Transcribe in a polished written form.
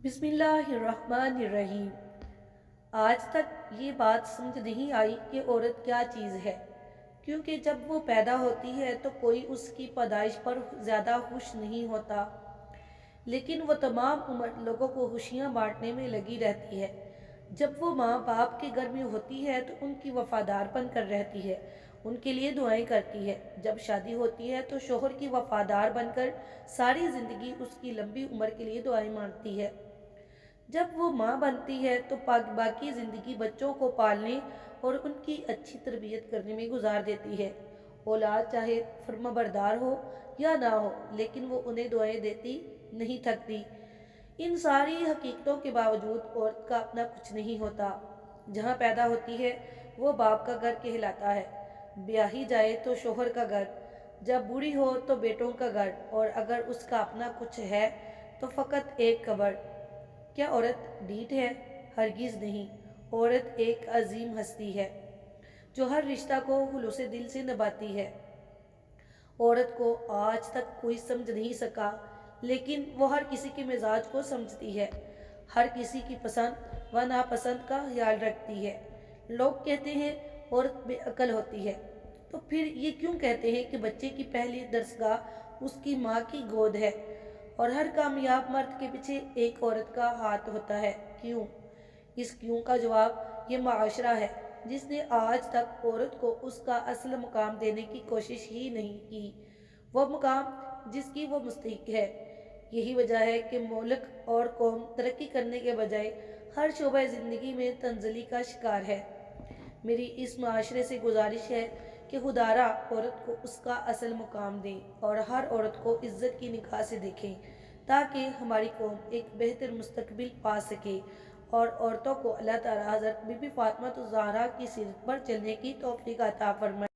बिस्मिल्लाहिर्रहमानिर्रहीम। आज तक ये बात समझ नहीं आई कि औरत क्या चीज़ है, क्योंकि जब वो पैदा होती है तो कोई उसकी पैदाइश पर ज़्यादा खुश नहीं होता, लेकिन वो तमाम उम्र लोगों को खुशियाँ बांटने में लगी रहती है। जब वो माँ बाप के घर में होती है तो उनकी वफादार बनकर रहती है, उनके लिए दुआएं करती है। जब शादी होती है तो शोहर की वफादार बनकर सारी ज़िंदगी उसकी लंबी उम्र के लिए दुआएं मांगती है। जब वो माँ बनती है तो बाकी ज़िंदगी बच्चों को पालने और उनकी अच्छी तरबियत करने में गुजार देती है। औलाद चाहे फर्माबरदार हो या ना हो, लेकिन वो उन्हें दुआएं देती नहीं थकती। इन सारी हकीकतों के बावजूद औरत का अपना कुछ नहीं होता। जहाँ पैदा होती है वो बाप का घर कहलाता है, ब्याही जाए तो शोहर का घर, जब बूढ़ी हो तो बेटों का घर, और अगर उसका अपना कुछ है तो फ़कत एक कब्र। क्या औरत ढीठ है? हरगिज़ नहीं। औरत एक अजीम हस्ती है जो हर रिश्ता को खुलूसे दिल से निभाती है। औरत को आज तक कोई समझ नहीं सका, लेकिन वो हर किसी के मिजाज को समझती है, हर किसी की पसंद व नापसंद का ख्याल रखती है। लोग कहते हैं औरत बेअक्ल होती है, तो फिर ये क्यों कहते हैं कि बच्चे की पहली दरसगाह उसकी माँ की गोद है, और हर कामयाब मर्द के पीछे एक औरत का हाथ होता है? क्यों? इस क्यों का जवाब ये माशरा है, जिसने आज तक औरत को उसका असल मुकाम देने की कोशिश ही नहीं की, वो मुकाम जिसकी वो मुस्तहिक है। यही वजह है कि मुल्क और कौम तरक्की करने के बजाय हर शोबा ज़िंदगी में तंजली का शिकार है। मेरी इस माशरे से गुजारिश है कि खुदारा औरत को उसका असल मुकाम दें और हर औरत को इज़्ज़त की निगाह से देखें, ताकि हमारी कौम एक बेहतर मुस्तकबिल पा सके और औरतों को अल्लाह ताला हज़रत बीबी फ़ातिमा ज़हरा की सीरत पर चलने की तौफ़ीक अता फरमाए।